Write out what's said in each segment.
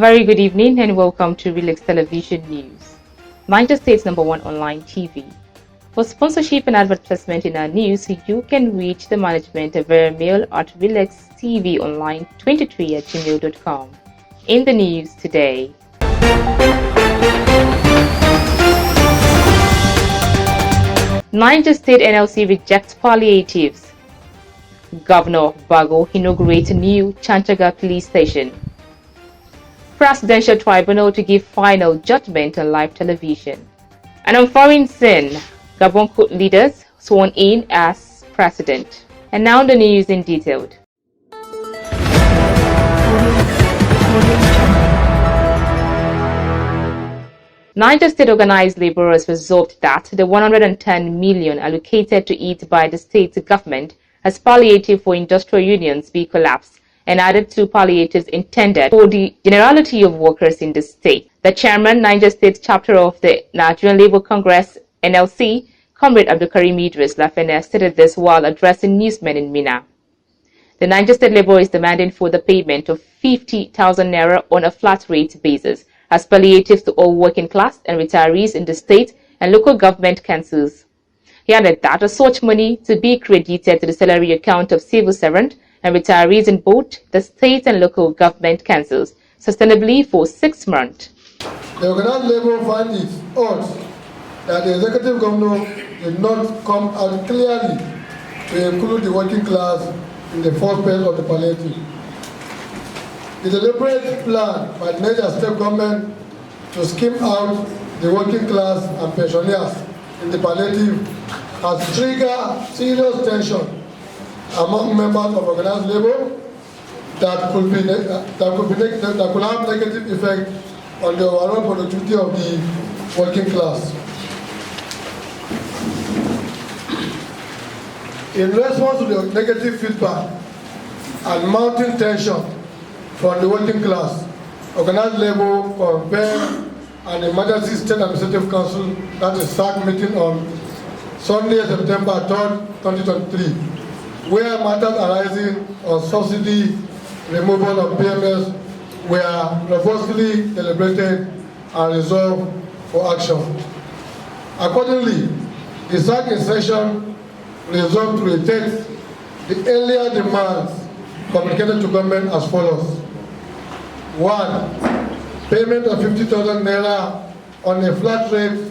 very good evening and welcome to Relax Television News, Niger State's #1 online TV. For sponsorship and advertisement in our news, you can reach the management via mail at relaxtvonline23@gmail.com. In the news today, Niger State NLC rejects palliatives. Governor Bago inaugurates new Chanchaga police station. Presidential Tribunal to give final judgment on live television. And on foreign scene, Gabon court leaders sworn in as president. And now the news in detail. Niger State organized laborers resolved that the 110 million allocated to it by the state government as palliative for industrial unions be collapsed and added to palliatives intended for the generality of workers in the state. The chairman, Niger State chapter of the Nigerian Labour Congress, NLC, Comrade Abdulkarim Idris Lafene, stated this while addressing newsmen in Minna. The Niger State Labour is demanding for the payment of 50,000 naira on a flat rate basis as palliatives to all working class and retirees in the state and local government councils. He added that such money to be credited to the salary account of civil servant and retirees in both the state and local government councils sustainably for 6 months. The organized labor find it odd that the executive governor did not come out clearly to include the working class in the first phase of the palliative. The deliberate plan by the Niger State government to skim out the working class and pensioners in the palliative has triggered serious tension among members of organized labor that could have negative effect on the overall productivity of the working class. In response to the negative feedback and mounting tension from the working class, organized labor convened an emergency state administrative council, that is SAC, meeting on Sunday, September 3rd, 2023, where matters arising on subsidy removal of PMS were robustly deliberated and resolved for action. Accordingly, the SAC in session resolved to retain the earlier demands communicated to government as follows. 1. Payment of 50,000 naira on a flat rate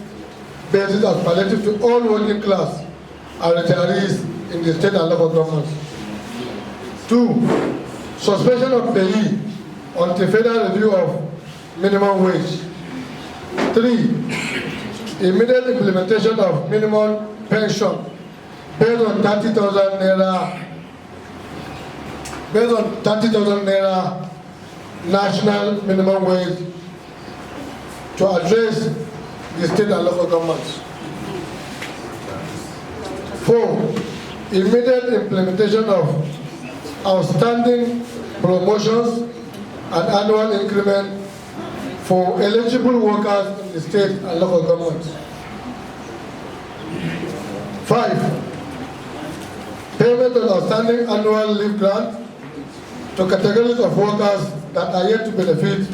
basis as palliative to all working class and retirees in the state and local governments. 2. Suspension of pay until further review of minimum wage. 3. Immediate implementation of minimum pension based on 30,000 naira national minimum wage to address the state and local governments. 4. Immediate implementation of outstanding promotions and annual increment for eligible workers in the state and local governments. 5. Payment of outstanding annual leave grant to categories of workers that are yet to benefit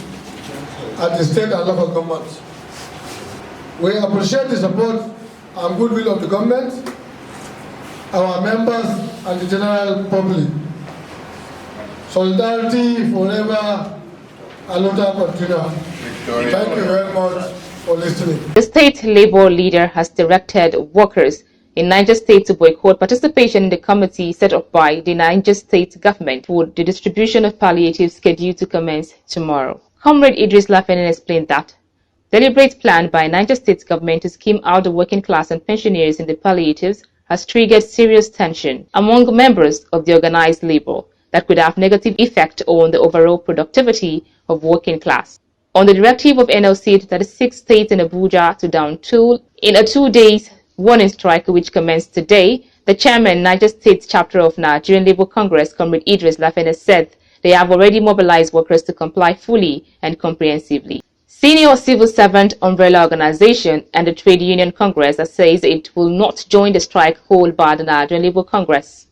at the state and local governments. We appreciate the support and goodwill of the government, our members, and the general public. Solidarity forever and not continue. Thank you very much for listening. The state labor leader has directed workers in Niger State to boycott participation in the committee set up by the Niger State government for the distribution of palliatives scheduled to commence tomorrow. Comrade Idris Lafene explained that deliberate plan by Niger State government to skim out the working class and pensioners in the palliatives has triggered serious tension among members of the organized labor that could have negative effect on the overall productivity of working class. On the directive of NLC 36 states in Abuja to down tool in a 2 days warning strike which commenced today, the chairman, Niger State chapter of Nigerian Labour Congress, Comrade Idris Lafene, said they have already mobilized workers to comply fully and comprehensively. Senior civil servant umbrella organization and the Trade Union Congress says it will not join the strike called by the Nigerian Labour Congress.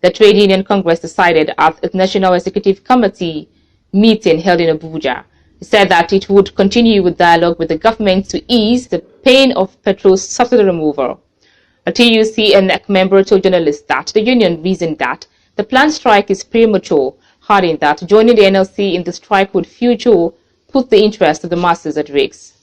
The Trade Union Congress decided at its National Executive Committee meeting held in Abuja. He said that it would continue with dialogue with the government to ease the pain of petrol subsidy removal. A TUC and NEC member told journalists that the union reasoned that the planned strike is premature, adding that joining the NLC in the strike would future put the interest of the masses at risk.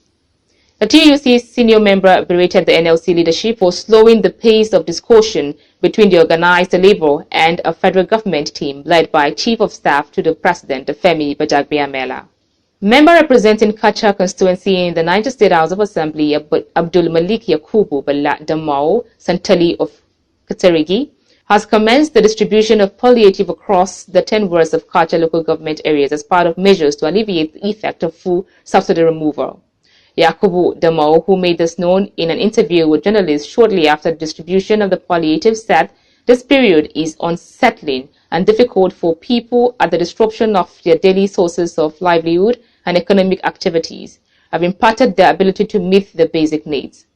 The TUC senior member berated the NLC leadership for slowing the pace of discussion between the organized labor and a federal government team led by Chief of Staff to the President, Femi Gbagbiamila. Member representing Kacha constituency in the Niger State House of Assembly, Abdul Malik Yakubu Bala Damao Santali of Katerigi, has commenced the distribution of palliative across the 10 wards of Kacha local government areas as part of measures to alleviate the effect of full subsidy removal. Yakubu Damao, who made this known in an interview with journalists shortly after the distribution of the palliative, said this period is unsettling and difficult for people as the disruption of their daily sources of livelihood and economic activities have impacted their ability to meet their basic needs.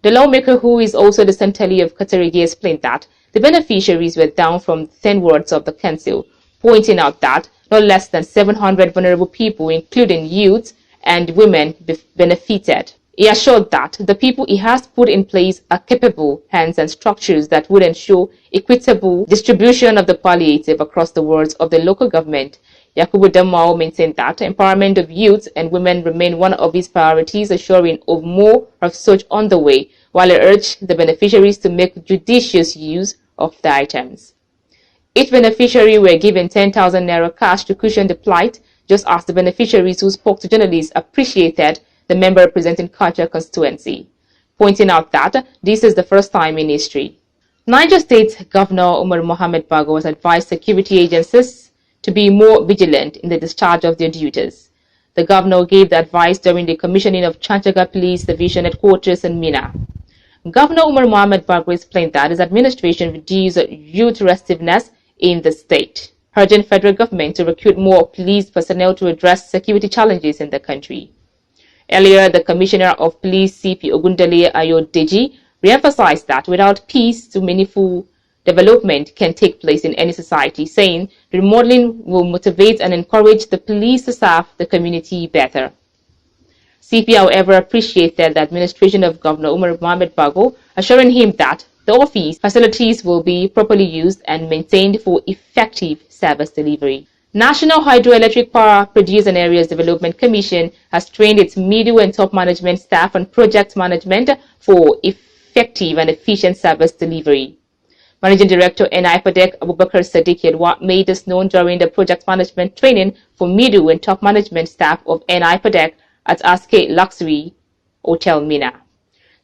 The lawmaker, who is also the Santali of Katerigi, explained that the beneficiaries were down from 10 wards of the council, pointing out that not less than 700 vulnerable people, including youths and women, benefited. He assured that the people he has put in place are capable hands and structures that would ensure equitable distribution of the palliative across the wards of the local government. Yakubu Damao maintained that empowerment of youth and women remain one of his priorities, assuring of more of such on the way, while he urged the beneficiaries to make judicious use of the items. Each beneficiary were given 10,000 naira cash to cushion the plight, just as the beneficiaries who spoke to journalists appreciated the member representing Kacha constituency, pointing out that this is the first time in history. Niger State Governor Umar Mohamed Bago has advised security agencies to be more vigilant in the discharge of their duties. The governor gave the advice during the commissioning of Chanchaga Police Division headquarters in Mina. Governor Umar Mohamed Bago explained that his administration reduced youth restiveness in the state, urging federal government to recruit more police personnel to address security challenges in the country. Earlier, the Commissioner of Police CP Ogundele Ayodeji re-emphasized that without peace, meaningful development can take place in any society, saying the remodeling will motivate and encourage the police to serve the community better. CP, however, appreciated the administration of Governor Umar Mohamed Bago, assuring him that the office facilities will be properly used and maintained for effective service delivery. National Hydroelectric Power Produce and Areas Development Commission has trained its middle and top management staff on project management for effective and efficient service delivery. Managing Director NIPADEC Abubakar Sadiq Yedwa made this known during the project management training for middle and top management staff of NIPADEC at Aske Luxury Hotel Mina.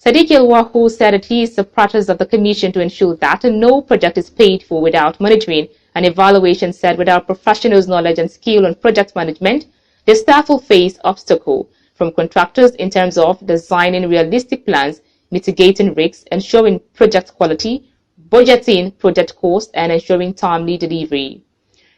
Sadiq Yedwa, who said it is the practice of the Commission to ensure that no project is paid for without monitoring and evaluation, said without professionals' knowledge and skill on project management, the staff will face obstacles from contractors in terms of designing realistic plans, mitigating risks, ensuring project quality, budgeting project costs, and ensuring timely delivery.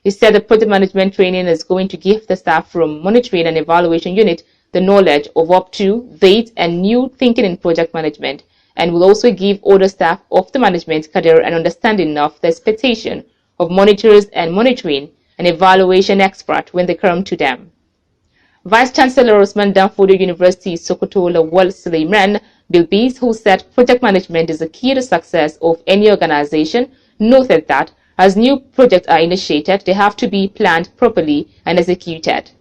He said the project management training is going to give the staff from monitoring and evaluation unit the knowledge of up-to-date and new thinking in project management, and will also give other staff of the management cadre an understanding of the expectation of monitors and monitoring and evaluation expert when they come to them. Vice Chancellor Osman Danfodio University Sokoto Lawal Suleiman Bilbis, who said project management is the key to success of any organization, noted that as new projects are initiated, they have to be planned properly and executed.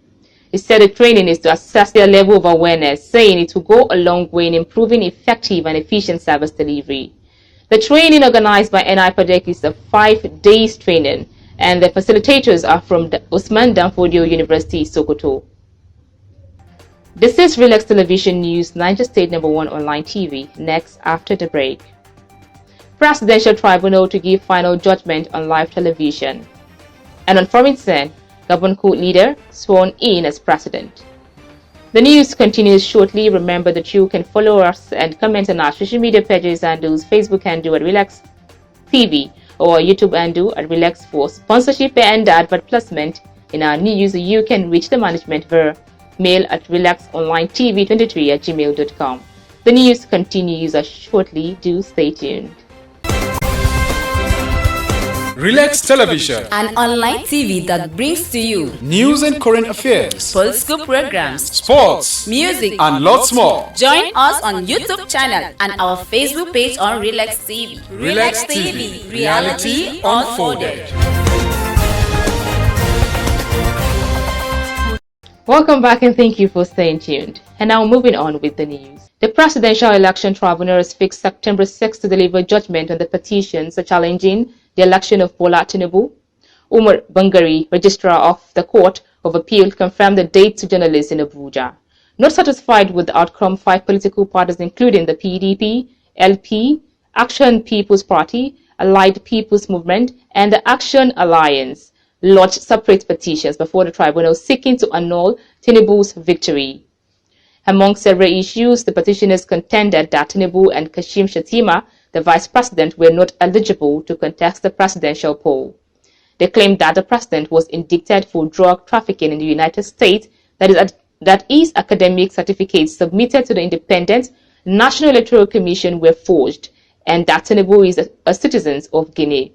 He said the training is to assess their level of awareness, saying it will go a long way in improving effective and efficient service delivery. The training organized by NIPADEC is a 5-day training, and the facilitators are from the Osman Danfodio University, Sokoto. This is Relax Television News, Niger State #1 online TV. Next after the break. Presidential Tribunal to give final judgment on live television. And on foreign scene, Gabon coup leader sworn in as president. The news continues shortly. Remember that you can follow us and comment on our social media pages and those Facebook handle at Relax TV or YouTube handle at Relax for sponsorship and advert placement in our news. You can reach the management via mail at relaxonlinetv23@gmail.com. The news continues shortly. Do stay tuned. Relax Television, an online TV that brings to you news and current affairs, political programs, sports, music, and lots more. Join us on YouTube channel and our Facebook page on Relax TV. Relax TV, reality unfolded. Welcome back and thank you for staying tuned. And now moving on with the news. The Presidential Election Tribunal has fixed September 6 to deliver judgment on the petitions challenging the election of Bola Tinubu. Umar Bangari, Registrar of the Court of Appeal, confirmed the date to journalists in Abuja. Not satisfied with the outcome, 5 political parties including the PDP, LP, Action People's Party, Allied People's Movement, and the Action Alliance lodged separate petitions before the tribunal seeking to annul Tinubu's victory. Among several issues, the petitioners contended that Tinubu and Kashim Shettima, the vice president, were not eligible to contest the presidential poll. They claimed that the president was indicted for drug trafficking in the United States, that his academic certificates submitted to the Independent National Electoral Commission were forged, and that Tinubu is a citizen of Guinea.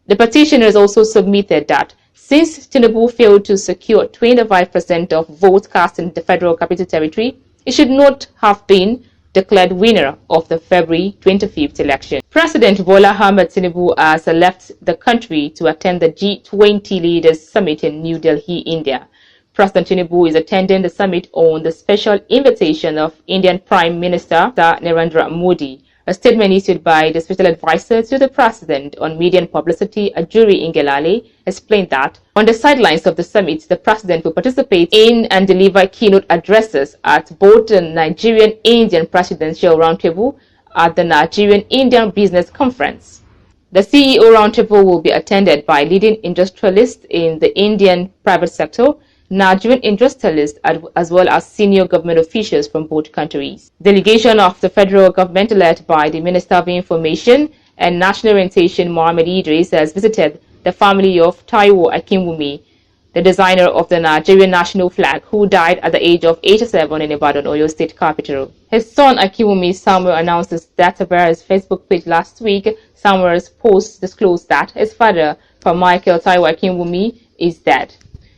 The petitioners also submitted that since Tinubu failed to secure 25% of votes cast in the Federal Capital Territory, he should not have been declared winner of the February 25th election. President Bola Ahmed Tinubu has left the country to attend the G20 Leaders Summit in New Delhi, India. President Tinubu is attending the summit on the special invitation of Indian Prime Minister Narendra Modi. A statement issued by the special advisor to the president on media and publicity, Ajuri Ngelale, explained that on the sidelines of the summit, the president will participate in and deliver keynote addresses at both the Nigerian-Indian Presidential Roundtable at the Nigerian-Indian Business Conference. The CEO Roundtable will be attended by leading industrialists in the Indian private sector, Nigerian industrialists, as well as senior government officials from both countries. Delegation of the federal government led by the Minister of Information and National Orientation, Mohammed Idris, has visited the family of Taiwo Akinwumi, the designer of the Nigerian national flag, who died at the age of 87 in Ibadan, Oyo State capital. His son Akinwumi Samuel announced his death via his Facebook page last week. Samuel's post disclosed that his father, Michael Taiwo Akinwumi, is dead.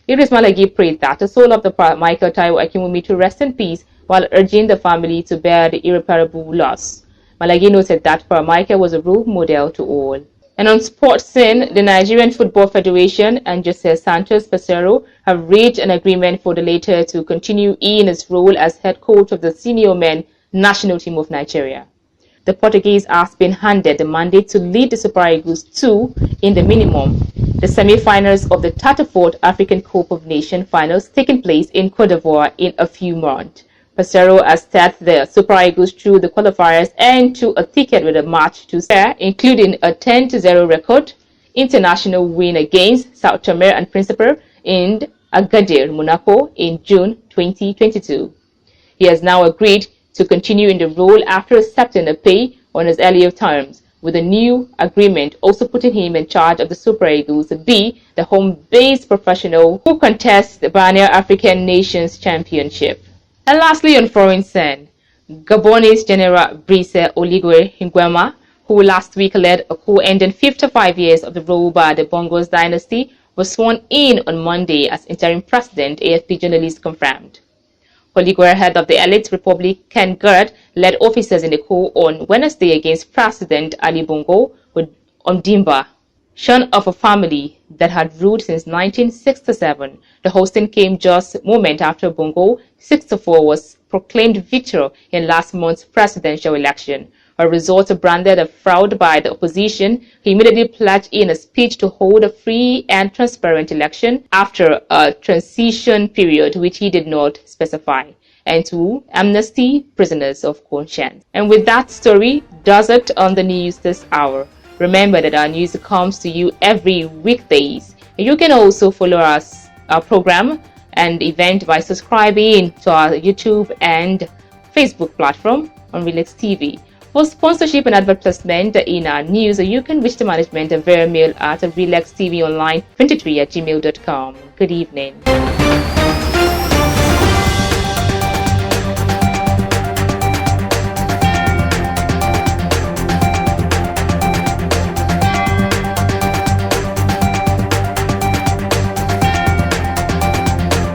Idris Malagi prayed that the soul of the Michael Taiwo Akinwumi to rest in peace, while urging the family to bear the irreparable loss. Malagi noted that Michael was a role model to all. And on sports scene, the Nigerian Football Federation and Jose Santos Pesero have reached an agreement for the latter to continue in his role as head coach of the senior men national team of Nigeria. The Portuguese has been handed the mandate to lead the Super Eagles to, in the minimum, the semi-finals of the 34th African Cup of Nations finals taking place in Cote d'Ivoire in a few months. Pesero has steered the Super Eagles through the qualifiers and to a ticket with a match to spare, including a 10-0 record international win against Sao Tome and Principe in Agadir, Monaco in June 2022. He has now agreed to continue in the role after accepting a pay on his earlier terms, with a new agreement also putting him in charge of the Super Eagles to be the home-based professional who contests the Biennial African Nations Championship. And lastly, on foreign scene, Gabonese General Brice Oligui Nguema, who last week led a coup ending 55 years of the rule by the Bongos dynasty, was sworn in on Monday as interim president, AFP journalists confirmed. Oligui, head of the elite Republican Guard, led officers in the coup on Wednesday against President Ali Bongo Ondimba. Son of a family that had ruled since 1967, the hosting came just moments after Bongo 64 was proclaimed victor in last month's presidential election, a result branded a fraud by the opposition. He immediately pledged in a speech to hold a free and transparent election after a transition period which he did not specify, and to amnesty prisoners of conscience. And with that story does it on the news this hour. Remember that our news comes to you every weekdays. You can also follow our program and event by subscribing to our YouTube and Facebook platform on Relax TV. For sponsorship and advertisement in our news, you can reach the management via mail at relaxtvonline23@gmail.com. Good evening.